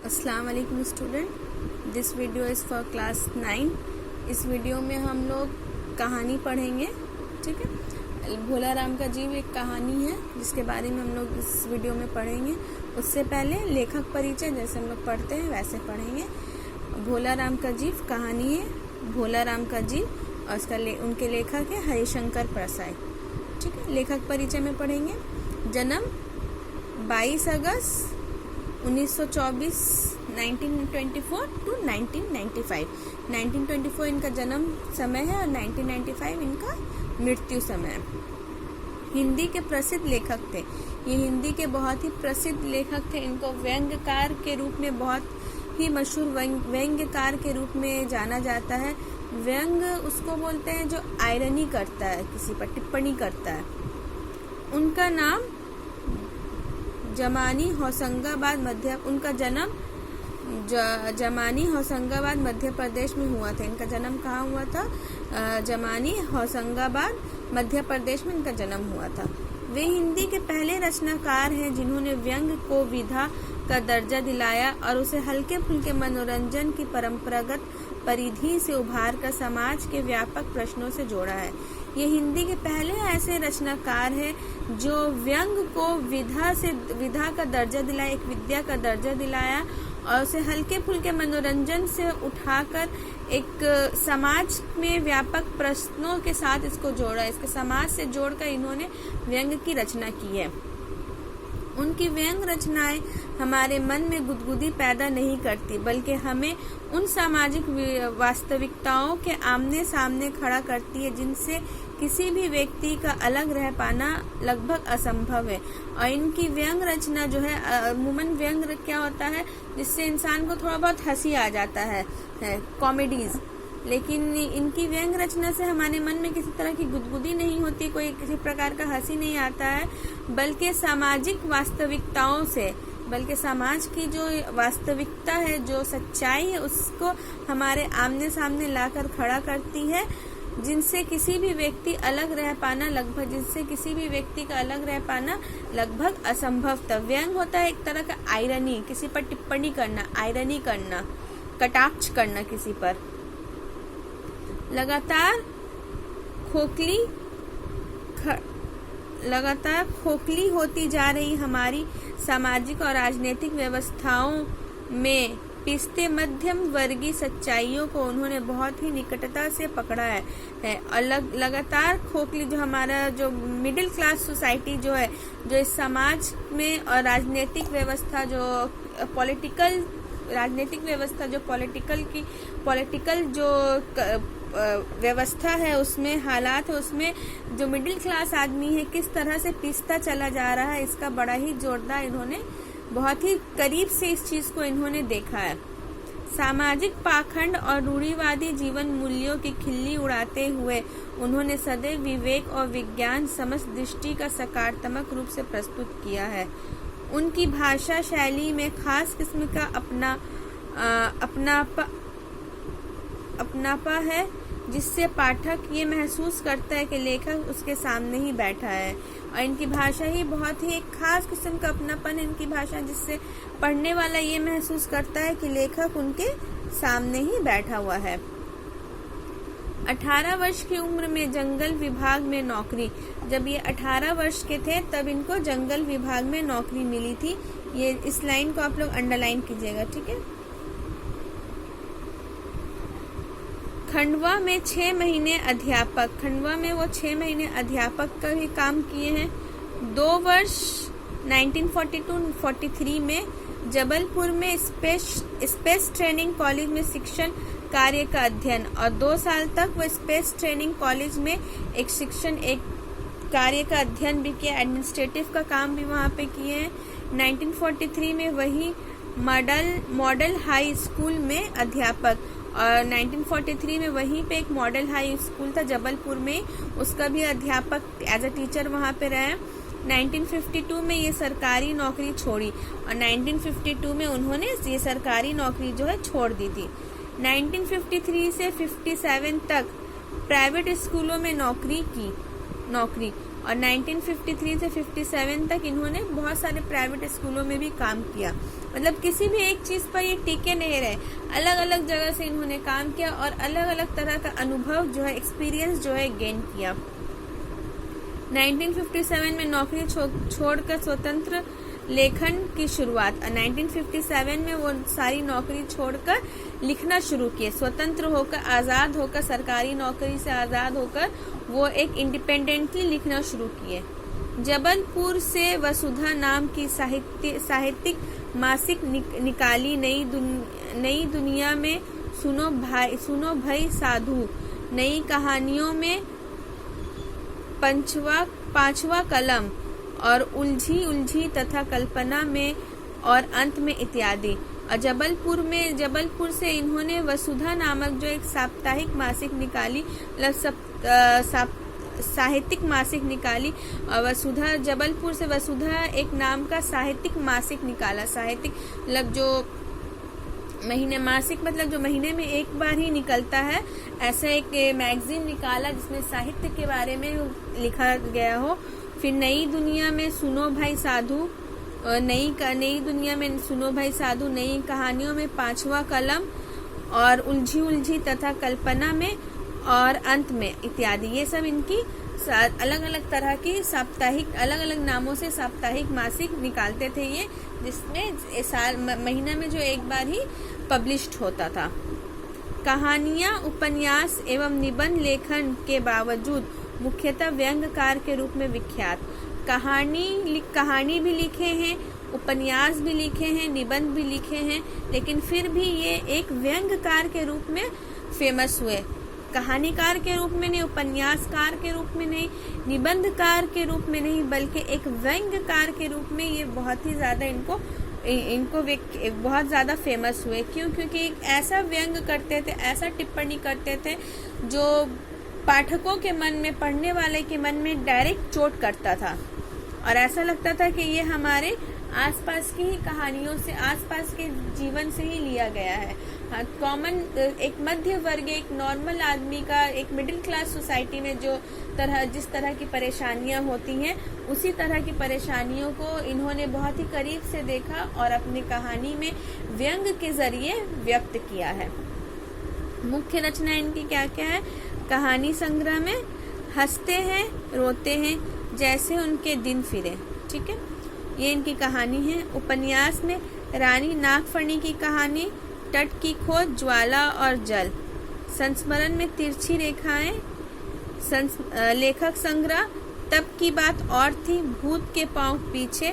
अस्सलाम वालेकुम student, this video is for class 9। इस वीडियो में हम लोग कहानी पढ़ेंगे। ठीक है, भोला राम का जीव एक कहानी है जिसके बारे में हम लोग इस वीडियो में पढ़ेंगे। उससे पहले लेखक परिचय जैसे हम लोग पढ़ते हैं वैसे पढ़ेंगे। भोला राम का जीव कहानी है, भोला राम का जीव और उसका उनके लेखक है हरिशंकर प्रसाद। ठीक है, लेखक परिचय में पढ़ेंगे। जन्म 22 अगस्त 1924 1924 टू 1995। 1924 इनका जन्म समय है और 1995 इनका मृत्यु समय है। हिंदी के प्रसिद्ध लेखक थे ये, हिंदी के बहुत ही प्रसिद्ध लेखक थे। इनको व्यंग्यकार के रूप में बहुत ही मशहूर व्यंग्यकार के रूप में जाना जाता है। व्यंग उसको बोलते हैं जो आयरनी करता है, किसी पर टिप्पणी करता है। उनका नाम जमानी होशंगाबाद उनका जन्म जमानी होशंगाबाद मध्य प्रदेश में हुआ था। इनका जन्म कहाँ हुआ था? जमानी होशंगाबाद मध्य प्रदेश में इनका जन्म हुआ था। वे हिंदी के पहले रचनाकार हैं जिन्होंने व्यंग को विधा का दर्जा दिलाया और उसे हल्के फुल्के मनोरंजन की परंपरागत परिधि से उभार कर समाज के व्यापक प्रश्नों से जोड़ा है। ये हिंदी के पहले ऐसे रचनाकार हैं जो व्यंग को विधा का दर्जा दिलाया, एक विद्या का दर्जा दिलाया और उसे हल्के फुल्के मनोरंजन से उठाकर एक समाज में व्यापक प्रश्नों के साथ इसको जोड़ा, इसके समाज से जोड़कर इन्होंने व्यंग की रचना की है। उनकी व्यंग रचनाएं हमारे मन में गुदगुदी पैदा नहीं करती, बल्कि हमें उन सामाजिक वास्तविकताओं के आमने सामने खड़ा करती है जिनसे किसी भी व्यक्ति का अलग रह पाना लगभग असंभव है। और इनकी व्यंग रचना जो है, अमूमन व्यंग क्या होता है जिससे इंसान को थोड़ा बहुत हंसी आ जाता है कॉमेडीज। लेकिन इनकी व्यंग रचना से हमारे मन में किसी तरह की गुदगुदी नहीं होती, कोई किसी प्रकार का हंसी नहीं आता है, बल्कि सामाजिक वास्तविकताओं से, बल्कि समाज की जो वास्तविकता है, जो सच्चाई है, उसको हमारे आमने सामने लाकर खड़ा करती है, जिनसे किसी भी व्यक्ति अलग रह पाना लगभग असंभव था। व्यंग होता है एक तरह का आयरनी, किसी पर टिप्पणी करना, आयरनी करना, कटाक्ष करना किसी पर। लगातार खोखली होती जा रही हमारी सामाजिक और राजनीतिक व्यवस्थाओं में पिसते मध्यम वर्गीय सच्चाइयों को उन्होंने बहुत ही निकटता से पकड़ा है। और लगातार खोखली जो हमारा जो मिडिल क्लास सोसाइटी जो है, जो इस समाज में और राजनीतिक व्यवस्था जो पॉलिटिकल जो व्यवस्था है, उसमें हालात है, उसमें जो मिडिल क्लास आदमी है किस तरह से पिसता चला जा रहा है, इसका बड़ा ही जोरदार इन्होंने बहुत ही करीब से इस चीज को इन्होंने देखा है। सामाजिक पाखंड और रूढ़िवादी जीवन मूल्यों की खिल्ली उड़ाते हुए उन्होंने सदैव विवेक और विज्ञान समझ-दृष्टि का सकारात्मक रूप से प्रस्तुत किया है। उनकी भाषा शैली में खास किस्म का अपनापा है, जिससे पाठक ये महसूस करता है कि लेखक उसके सामने ही बैठा है। और इनकी भाषा ही बहुत ही एक खास किस्म का अपनापन, इनकी भाषा जिससे पढ़ने वाला ये महसूस करता है कि लेखक उनके सामने ही बैठा हुआ है। 18 वर्ष की उम्र में जंगल विभाग में नौकरी, जब ये 18 वर्ष के थे तब इनको जंगल विभाग में नौकरी मिली थी। ये इस लाइन को आप लोग अंडरलाइन कीजिएगा, ठीक है। खंडवा में 6 महीने अध्यापक, खंडवा में वो 6 महीने अध्यापक का भी काम किए हैं। 2 वर्ष 1942-43 में जबलपुर में स्पेस ट्रेनिंग कॉलेज में शिक्षण कार्य का अध्ययन, और 2 साल तक वो स्पेस ट्रेनिंग कॉलेज में एक कार्य का अध्ययन भी किया, एडमिनिस्ट्रेटिव का काम भी वहाँ पे किए हैं। 1943 में वही मॉडल हाई स्कूल में अध्यापक, और 1943 में वहीं पे एक मॉडल हाई स्कूल था जबलपुर में, उसका भी अध्यापक एज अ टीचर वहाँ पे रहे। 1952 में ये सरकारी नौकरी छोड़ी और 1952 में उन्होंने ये सरकारी नौकरी जो है छोड़ दी थी। 1953 से 57 तक प्राइवेट स्कूलों में नौकरी और 1953 से 57 तक इन्होंने बहुत सारे प्राइवेट स्कूलों में भी काम किया। मतलब किसी भी एक चीज़ पर ये टिके नहीं रहे, अलग अलग जगह से इन्होंने काम किया और अलग अलग तरह का अनुभव जो है, एक्सपीरियंस जो है गेन किया। 1957 में नौकरी छोड़कर स्वतंत्र लेखन की शुरुआत। 1957 में वो सारी नौकरी छोड़कर लिखना शुरू किए, स्वतंत्र होकर, आज़ाद होकर, सरकारी नौकरी से आज़ाद होकर वो एक इंडिपेंडेंटली लिखना शुरू किए। जबलपुर से वसुधा नाम की साहित्यिक मासिक निकाली। नई दुनिया में सुनो भाई साधु, नई कहानियों में पांचवा कलम और उलझी तथा कल्पना में और अंत में इत्यादि। और जबलपुर से इन्होंने वसुधा नामक जो एक साप्ताहिक मासिक निकाली, साहित्यिक मासिक निकाली। और जबलपुर से वसुधा एक नाम का साहित्यिक मासिक निकाला। साहित्यिक मतलब जो मासिक मतलब जो महीने में एक बार ही निकलता है, ऐसा एक मैगजीन निकाला जिसमें साहित्य के बारे में लिखा गया हो। फिर नई दुनिया में सुनो भाई साधु, नई दुनिया में सुनो भाई साधु, नई कहानियों में पांचवा कलम और उलझी तथा कल्पना में और अंत में इत्यादि। ये सब इनकी अलग अलग तरह की साप्ताहिक, अलग अलग नामों से साप्ताहिक मासिक निकालते थे ये, जिसमें महीना में जो एक बार ही पब्लिश्ड होता था। कहानियाँ, उपन्यास एवं निबंध लेखन के बावजूद मुख्यतः व्यंग्यकार के रूप में विख्यात। कहानी भी लिखे हैं, उपन्यास भी लिखे हैं, निबंध भी लिखे हैं, लेकिन फिर भी ये एक व्यंग्यकार के रूप में फेमस हुए। कहानीकार के रूप में नहीं, उपन्यासकार के रूप में नहीं, निबंधकार के रूप में नहीं, बल्कि एक व्यंग्यकार के रूप में ये बहुत ही ज़्यादा इनको बहुत ज़्यादा फेमस हुए। क्यों? क्योंकि एक ऐसा व्यंग्य करते थे, ऐसा टिप्पणी करते थे जो पाठकों के मन में, पढ़ने वाले के मन में डायरेक्ट चोट करता था और ऐसा लगता था कि ये हमारे आसपास की ही कहानियों से, आसपास के जीवन से ही लिया गया है। हाँ, कॉमन, एक मध्य वर्ग, एक नॉर्मल आदमी का, एक मिडिल क्लास सोसाइटी में जिस तरह की परेशानियां होती हैं, उसी तरह की परेशानियों को इन्होंने बहुत ही करीब से देखा और अपनी कहानी में व्यंग्य के जरिए व्यक्त किया है। मुख्य रचना इनकी क्या क्या है? कहानी संग्रह में हंसते हैं, रोते हैं, जैसे उनके दिन फिरे, ठीक है, ये इनकी कहानी है। उपन्यास में रानी नागफणी की कहानी, तट की खोज, ज्वाला और जल। संस्मरण में तिरछी रेखाएं। लेखक संग्रह, तब की बात और थी, भूत के पांव पीछे,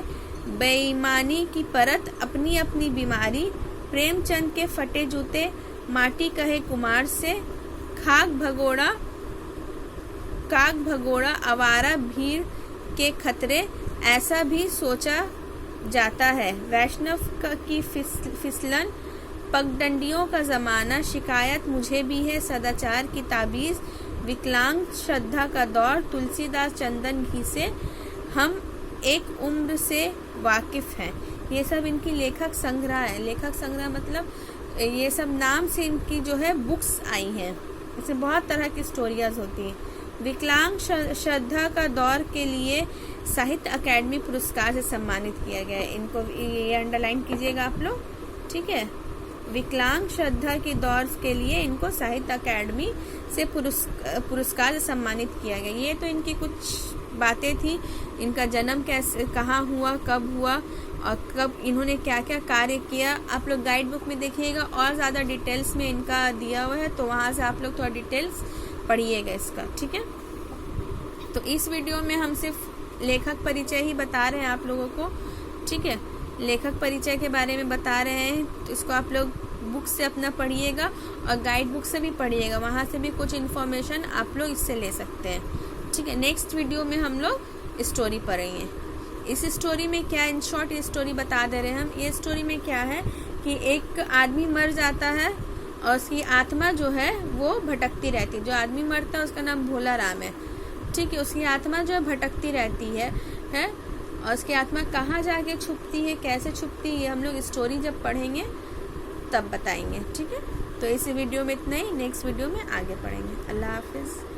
बेईमानी की परत, अपनी अपनी बीमारी, प्रेमचंद के फटे जूते, माटी कहे कुमार से, काग भगोड़ा, आवारा भीड़ के खतरे, ऐसा भी सोचा जाता है, वैष्णव की फिसलन, पगडंडियों का जमाना, शिकायत मुझे भी है, सदाचार की ताबीज, विकलांग श्रद्धा का दौर, तुलसीदास चंदन घी से, हम एक उम्र से वाकिफ हैं। ये सब इनकी लेखक संग्रह है। लेखक संग्रह मतलब ये सब नाम से इनकी जो है बुक्स आई हैं। इसमें बहुत तरह की स्टोरीज होती हैं। विकलांग श्रद्धा का दौर के लिए साहित्य अकेडमी पुरस्कार से सम्मानित किया गया है। इनको ये अंडरलाइन कीजिएगा आप लोग, ठीक है। विकलांग श्रद्धा के दौर के लिए इनको साहित्य अकेडमी से पुरस्कार से सम्मानित किया गया। ये तो इनकी कुछ बातें थी। इनका जन्म कैसे, कहाँ हुआ, कब हुआ और कब इन्होंने क्या क्या कार्य किया, आप लोग गाइड बुक में देखिएगा और ज़्यादा डिटेल्स में इनका दिया हुआ है, तो वहाँ से आप लोग थोड़ा डिटेल्स पढ़िएगा इसका, ठीक है। तो इस वीडियो में हम सिर्फ लेखक परिचय ही बता रहे हैं आप लोगों को, ठीक है। लेखक परिचय के बारे में बता रहे हैं, तो इसको आप लोग बुक से अपना पढ़िएगा और गाइड बुक से भी पढ़िएगा, वहाँ से भी कुछ इन्फॉर्मेशन आप लोग इससे ले सकते हैं, ठीक है। नेक्स्ट वीडियो में हम लोग स्टोरी पढ़ेंगे। इस स्टोरी में क्या, इन शॉर्ट ये स्टोरी बता दे रहे हैं हम। ये स्टोरी में क्या है कि एक आदमी मर जाता है और उसकी आत्मा जो है वो भटकती रहती है। जो आदमी मरता है उसका नाम भोला राम है, ठीक है। उसकी आत्मा जो है भटकती रहती है और उसकी आत्मा कहाँ जाके छुपती है, कैसे छुपती है, हम लोग स्टोरी जब पढ़ेंगे तब बताएंगे, ठीक है। तो इस वीडियो में इतना ही, नेक्स्ट वीडियो में आगे पढ़ेंगे। अल्लाह हाफिज़।